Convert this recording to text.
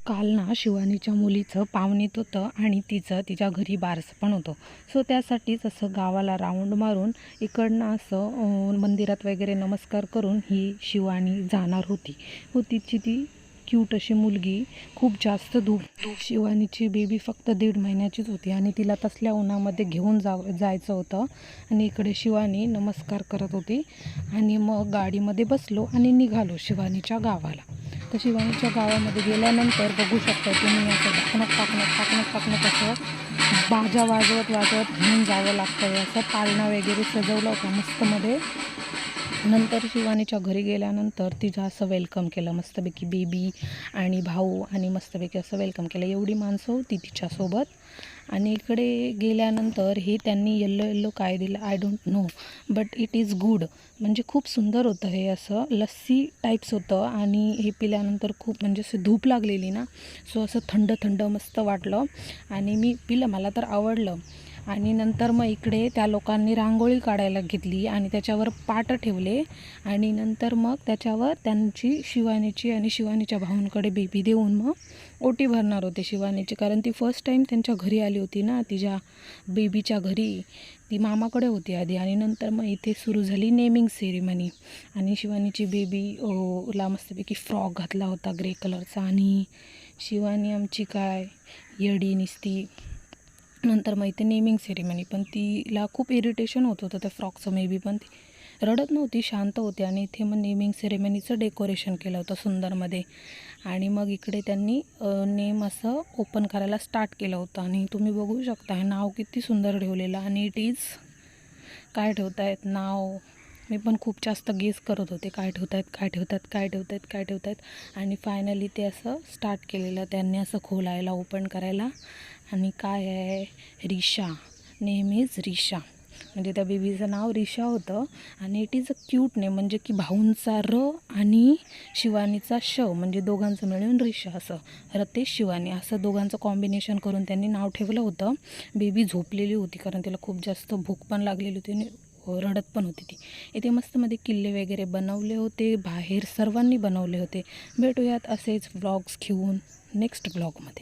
काल ना शिवानीच्या मुलीचं पावणीत होतं आणि तिच्या घरी बारसं पण होतं. सो त्यासाठीच असं गावाला राऊंड मारून इकडनं असं मंदिरात वगैरे नमस्कार करून ही शिवानी जाणार होती. तिची ती क्यूट अशी मुलगी खूप जास्त धूप शिवानीची बेबी फक्त 1.5 महिन्याचीच होती आणि तिला तसल्या उन्हामध्ये घेऊन जायचं होतं. आणि इकडे शिवानी नमस्कार करत होती आणि मग गाडीमध्ये बसलो आणि निघालो शिवानीच्या गावाला. तर शिवानीच्या गावामध्ये गेल्यानंतर बघू शकता तुम्ही असं टाकणं असं बाजा वाजवत घेऊन जावं लागतं. असं पाळणा वगैरे सजवलं होतं मस्तमध्ये. नंतर शिवानीच्या घरी गेल्यानंतर तिचं असं वेलकम केलं मस्तपैकी, बेबी आणि भाऊ आणि मस्तपैकी असं वेलकम केलं. एवढी माणसं होती तिच्यासोबत. आणि इकडे गेल्यानंतर हे त्यांनी येल्लो काय दिलं I don't know, but it is good. म्हणजे खूप सुंदर होतं हे, असं लस्सी टाईप्स होतं आणि हे पिल्यानंतर खूप म्हणजे असं धूप लागलेली ना, सो असं थंड मस्त वाटलं आणि मी पिलं, मला तर आवडलं. आणि नंतर मग इकडे त्या लोकांनी रांगोळी काढायला घेतली आणि त्याच्यावर पाट ठेवले आणि नंतर मग त्याच्यावर त्यांची शिवानीची आणि शिवानीच्या भाऊंकडे बेबी देऊन मग ओटी भरणार होते शिवानीची. कारण ती फर्स्ट टाईम त्यांच्या घरी आली होती ना, तिच्या बेबीच्या घरी. ती मामाकडे होती आधी आणि नंतर मग इथे सुरू झाली नेमिंग सेरेमनी. आणि शिवानीची बेबी ला मस्तपैकी फ्रॉक घातला होता ग्रे कलरचा आणि शिवानी आमची काय येडी निसती. नंतर मग इथे नेमिंग सेरेमनी, पण तिला खूप इरिटेशन होत होतं त्या फ्रॉकचं मे बी, पण ती रडत नव्हती, शांत होती. आणि इथे मग नेमिंग सेरेमनीचं डेकोरेशन केलं होतं सुंदरमध्ये. आणि मग इकडे त्यांनी नेम असं ओपन करायला स्टार्ट केलं होतं आणि तुम्ही बघू शकता हे नाव किती सुंदर ठेवलेलं. आणि इट इज काय ठेवतायत नाव, मी पण खूप जास्त गेस करत होते काय ठेवतायत. आणि फायनली ते असं स्टार्ट केलेलं त्यांनी असं खोलायला, ओपन करायला. आणि काय आहे, रिशा, नेम इज रिशा, म्हणजे त्या बेबीचं नाव रिशा होतं. आणि it is a cute name, म्हणजे की भाऊंचा र आणि शिवानीचा श, म्हणजे दोघांचं मिळून रिशा, असं रतेश शिवानी असं दोघांचं कॉम्बिनेशन करून त्यांनी नाव ठेवलं होतं. बेबी झोपलेली होती कारण तिला खूप जास्त भूक पण लागलेली होती आणि रडत पण होती ती. इथे मस्तमध्ये किल्ले वगैरे बनवले होते, बाहेर सर्वांनी बनवले होते. भेटूयात असेच व्लॉग्स घेऊन नेक्स्ट व्लॉगमध्ये.